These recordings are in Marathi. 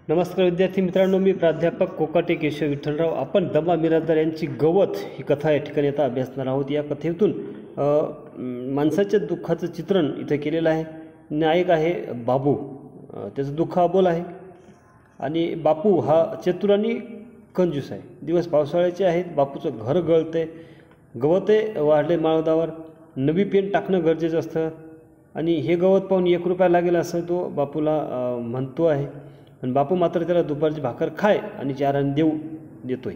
नमस्कार विद्यार्थी मित्रांनो, मी प्राध्यापक कोकाटे केशव विठ्ठलराव. आपण दमा मिरासदार यांची गवत ही कथा या ठिकाणी आता अभ्यासणार आहोत. या कथेतून माणसाच्या दुःखाचं चित्रण इथं केलेलं आहे. नायक आहे बाबू, त्याचं दुःख अबोल आहे आणि बापू हा चतुर आणि कंजूस आहे. दिवस पावसाळ्याचे आहेत. बापूचं घर गळते, गवते वाढले माळदावर, नवी पेन टाकणं गरजेचं असतं आणि हे गवत पाहून 1 रुपया लागेल असं तो बापूला म्हणतो आहे. पण बापू मात्र त्याला दुपारची भाकर खाय आणि 4 आणे देतोय.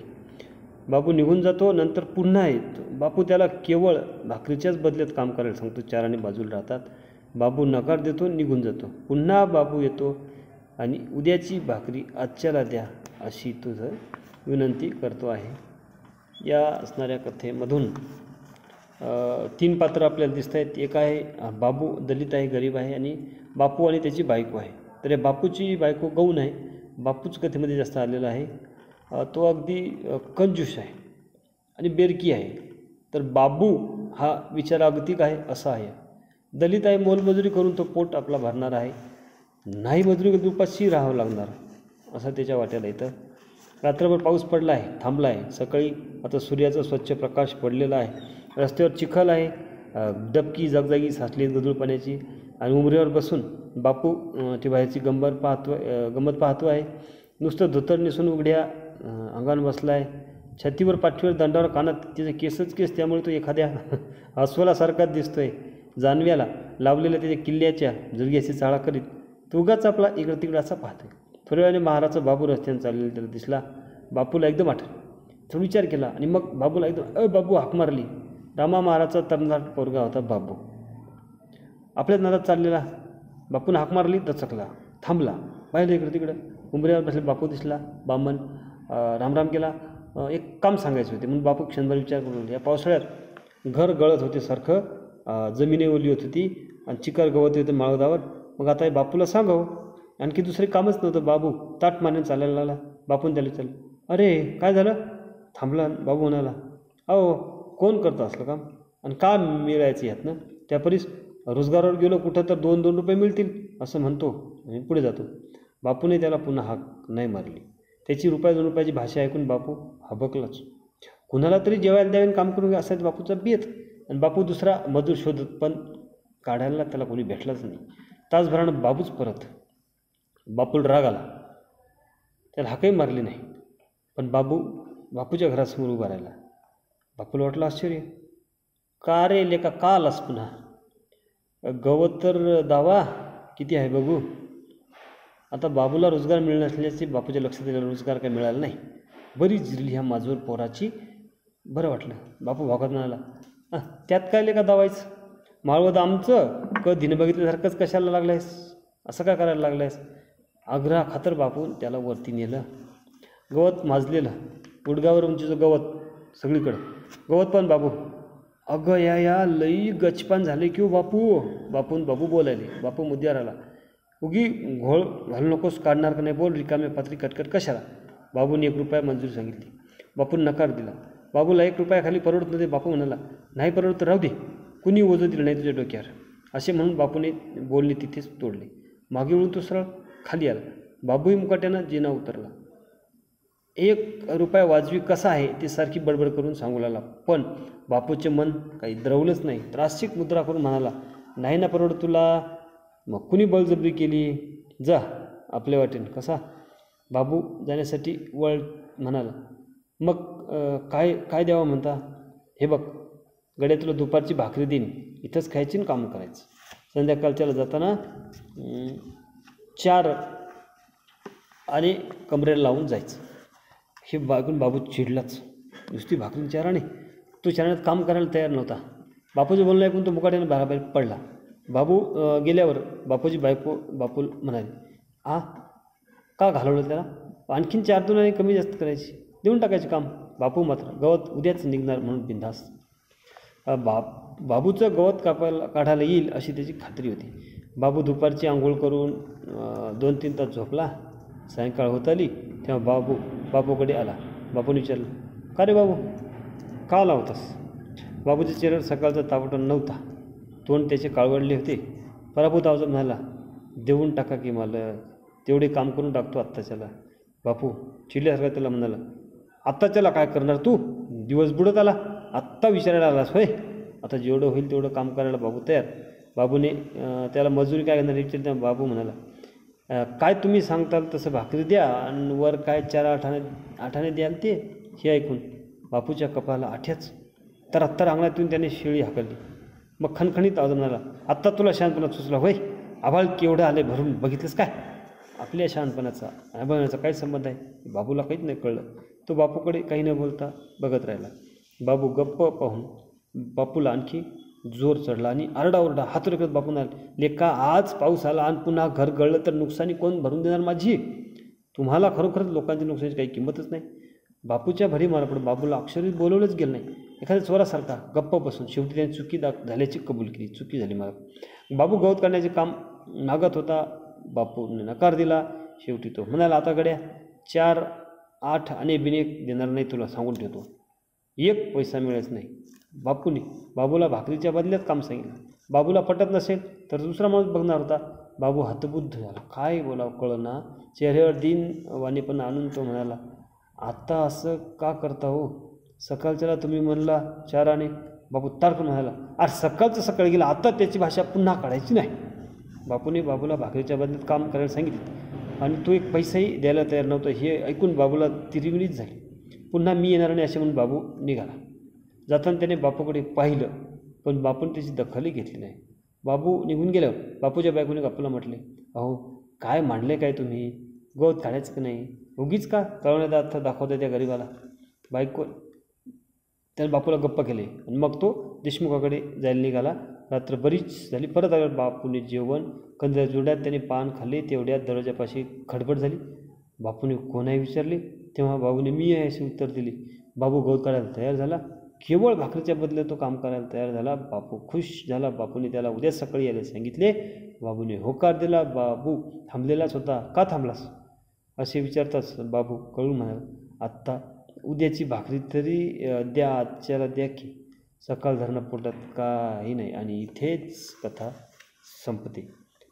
बापू निघून जातो. नंतर पुन्हा येतो. बापू त्याला केवळ भाकरीच्याच बदल्यात काम करायला सांगतो. 4 आणे बाजूला राहतात. बापू नकार देतो, निघून जातो. पुन्हा बापू येतो आणि उद्याची भाकरी आजच्याला द्या अशी तुझं विनंती करतो आहे. या असणाऱ्या कथेमधून 3 पात्र आपल्याला दिसत आहेत. एक आहे बाबू, दलित आहे, गरीब आहे, आणि बापू आणि त्याची बायको आहे. तर बापूची बायको गौण आहे. बापूच कथेमध्ये जास्त आलेला आहे. तो अगदी कंजूस आहे आणि बेरकी आहे. तर बाबू हा विचारागतिक आहे असा आहे. दलित आहे, मोलमजुरी करून तो पोट आपला भरणार आहे. नाही मजुरी उपाशी राहावं लागणार असं त्याच्या वाट्याला येतं. रात्रभर पाऊस पडला आहे, थांबला आहे. सकाळी आता सूर्याचा स्वच्छ प्रकाश पडलेला आहे. रस्त्यावर चिखल आहे, डबकी जागजागी साचली गजूळ पाण्याची, आणि उमरेवर बसून बापू ती बाहेरची गंमत पाहतो आहे. नुसतं धोतर नेसून उघड्या अंगानं बसला आहे. छातीवर, पाठीवर, दंडावर, कानात त्याचे केस, त्यामुळे तो एखाद्या अस्वलासारखाच दिसतोय. जानव्याला लावलेल्या त्याच्या किल्ल्याच्या जुर्ग्याची चाळा करीत तो उगाच आपला इकडं तिकडं असा पाहतोय. थोड्या वेळाने महाराजचा बाबू रस्त्याने चाललेला त्याला दिसला. बापूला एकदम आठवलं. थोडा विचार केला आणि मग बाबूला एकदम बाबू हाक मारली. रामा महाराजचा तरुणाट पोरगा होता बाबू. आपल्याच नादात चाललेला. बापून हाक मारली, दचकला, थांबला, पाहिलं इकडं तिकडं. उंबऱ्यावर बसले बापू दिसला. बामण रामराम केला. एक काम सांगायचे होते म्हणून बापू क्षणभर विचार करून. या पावसाळ्यात घर गळत होते सारखं, जमिनी ओली होत होती आणि चिखल गवत होते माळदावर. मग आता हे बापूला सांगावं, आणखी दुसरे कामच नव्हतं. बाबू ताट मानेन चालायला लागला. बापून त्याला विचारलं, अरे काय झालं? थांबला. बाबू म्हणाला, अहो कोण करतं असलं काम आणि का मिळायचं यातनं? त्यापरीस रोजगारावर गेलो कुठं तर 2-2 रुपये मिळतील असं म्हणतो आणि पुढे जातो. बापूने त्याला पुन्हा हाक नाही मारली. त्याची ₹2 रुपयाची भाषा ऐकून बापू हबकलाच. कुणाला तरी जेवायला द्यावे, काम करून असायचं बापूचा बेत. आणि बापू दुसरा मजूर शोधत, पण काढायला त्याला कोणी भेटलाच नाही. तासभरानं बाबूच परत. बापूला राग आला. त्याला हाकही मारली नाही. पण बापूच्या घरासमोर उभा राहिला. बापूला वाटलं आश्चर्य. का रे लेका, का आलास पुन्हा? गवत तर दावा किती आहे बघू. आता बाबूला रोजगार मिळत नसल्याचे बापूच्या लक्षात आलं. रोजगार काय मिळाला नाही. बरीच जिरली ह्या माजूर पोराची. बरं वाटलं. बापू भागात म्हणाला, त्यात काय लेका दावायचं? माळवत आमचं दिनं बघितल्यासारखंच कशाला लागलायस? असं काय करायला लागलायस? आग्रहा खातर बापू त्याला वरती नेलं. गवत माजलेलं, गुडगावर उंचीचं गवत सगळीकडं गवत. पण बाबू, अगं या लई गचपान झाले की हो बापू. बापू बोलायले. बापू मुद्द्यावर आला. उगी घोळ घालू नकोस, काढणार का नाही बोल. रिकाम्या पात्री कटकट कशाला? बाबूने 1 रुपया मंजुरी सांगितली. बापून नकार दिला. बाबूला 1 रुपयाखाली परवडत नव्हते. बापू म्हणाला, नाही परवडत तर राहू दे, कुणी ओझं दिलं नाही तुझ्या डोक्यावर. असे म्हणून बापूने बोलणे तिथेच तोडले. मागे वळून तो सरळ खाली आला. बाबूही मुकाट्यानं जिना उतरला. 1 रुपया वाजवी कसा आहे ती सारखी बडबड करून सांगू लागला. पण बापूचे मन काही द्रवलंच नाही. त्रासिक मुद्रा करून म्हणाला, नाही ना परवडत तुला, मग कुणी बळजबरी केली? जा आपल्या वाटेन. कसा? बाबू जाण्यासाठी वळ म्हणाला. मग काय द्यावं म्हणता? हे बघ गड्या, तुला दुपारची भाकरी देईन, इथंच खायची आणि कामं करायचं. संध्याकाळच्याला जाताना 4 आणे कमरेला लावून जायचं. हे बागून बाबू चिडलाच. नुसती भाकरी 4 आणे? तो 4 आण्यात काम करायला तयार नव्हता. बापूचं बोलणं ऐकून तो मुकाट्याने बाहेर पडला. बाबू गेल्यावर बापूची बायको बापू म्हणाली, का घालवलं त्याला? आणखीन 4-2 आणे कमी जास्त करायची, देऊन टाकायचे काम. बापू मात्र गवत उद्याच निघणार म्हणून बिनधास्त. बाबूचं गवत काढायला येईल अशी त्याची खात्री होती. बाबू दुपारची आंघोळ करून 2-3 तास झोपला. सायंकाळ होत आली तेव्हा बापूकडे आला. बापूने विचारलं, का रे बाबू, का आला होतास? बाबूच्या चेहऱ्यावर सकाळचा तापटन नव्हता. तोंड त्याचे काळवडले होते. पराभूत आवाजात म्हणाला, देऊन टाका की मालक, तेवढे काम करून टाकतो आत्ताच्याला. बापू चिडल्यासारखा त्याला म्हणाला, आत्ताच्याला काय करणार तू? दिवस बुडत आला, आत्ता विचारायला आलास होय? आता जेवढं होईल तेवढं काम करायला बाबू तयार. बाबूने त्याला मजुरी काय करणार विचारते. बाबू म्हणाला, काय तुम्ही सांगताल तसं भाकरी द्या आणि वर काय 4 आठाने द्याल ते. हे ऐकून बापूच्या कपाला आठ्याच. तर अंगणातून त्याने शेळी हाकलली. मग खणखणीत आवाज म्हणाला, आत्ता तुला शहाणपणा सुचला होय? आभाळ केवढं आले भरून, बघितलंस काय? आपल्या शहाणपणाचा आभाळाचा काय संबंध आहे? बाबूला काहीच नाही कळलं. तो बापूकडे काही न बोलता बघत राहिला. बाबू गप्प पाहून बापूला आणखी जोर चढला आणि आरडाओरडा हातोरे करत बापू म्हणाले, लेका आज पाऊस आला आणि पुन्हा घर गळलं तर नुकसानी कोण भरून देणार माझी? तुम्हाला खरोखरच लोकांच्या नुकसानीची काही किंमतच नाही. बापूच्या भरी मारापड बाबूला अक्षरी बोलवलंच गेलं नाही. एखाद्या चोरासारखा गप्प बसून शेवटी त्याने चुकी झाल्याची कबूल केली. चुकी झाली मला. बाबू गवत काढण्याचे काम मागत होता. बापूने नकार दिला. शेवटी तो म्हणाला, आता गड्या 4 8 आणे बिने देणार नाही तुला सांगून ठेवतो. 1 पैसा मिळायच नाही. बापूने बाबूला भाकरीच्या बदल्यात काम सांगितलं. बाबूला पटत नसेल तर दुसरा माणूस बघणार होता. बाबू हतबुद्ध झाला. काय बोलावं कळना. चेहऱ्यावर दिन वाणीपणा आणून तो म्हणाला, आता असं का करता हो? सकाळच्याला तुम्ही म्हणला 4 आणे. बाबू तारकून म्हणाला, अरे सकाळचं सकाळी गेला, आता त्याची भाषा पुन्हा काढायची नाही. बापूने बाबूला भाकरीच्या बदल्यात काम करायला सांगितले आणि तो 1 पैसाही द्यायला तयार नव्हता. हे ऐकून बाबूला तिरिमिरीच झाली. पुन्हा मी येणार नाही असे म्हणून बाबू निघाला. जाताना त्याने बापूकडे पाहिलं, पण बापूने त्याची दखलही घेतली नाही. बाबू निघून गेल्यावर बापूच्या बायकोने बापूला म्हटले, अहो काय मांडले काय तुम्ही? गवत काढायचं की नाही? उगीच का कळवण्याचा अर्थ दाखवता त्या गरीबाला? बायको त्याने बापूला गप्पा केले आणि मग तो देशमुखाकडे जायला निघाला. रात्र बरीच झाली. परत आल्यावर बापूने जेवण कंदऱ्या जोड्यात त्याने पान खाल्ले. तेवढ्यात दरवाजापाशी खडबड झाली. बापूने कोणाही विचारले तेव्हा बाबूने मी आहे असे उत्तर दिले. बाबू गवत काढायला तयार झाला. केवळ भाकरीच्या बदल्यात तो काम करायला तयार झाला. बापू खुश झाला. बापूने त्याला उद्या सकाळी यायला सांगितले. बाबूने होकार दिला. बाबू थांबलेलाच होता. का थांबलास असे विचारताच बाबू कळून म्हणाला, आत्ता उद्याची भाकरी तरी द्या, आजच्याला द्या की. सकाळ धरणं पोटात काही नाही. आणि इथेच कथा संपते.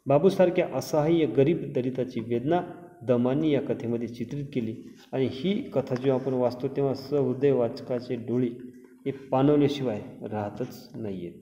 बाबूसारख्या असहाय्य गरीब दलिताची वेदना दमानी या कथेमध्ये चित्रित केली. आणि ही कथा जेव्हा आपण वाचतो तेव्हा सहृदय वाचकाचे डोळे हे पाणवल्याशिवाय राहतच नाही आहेत.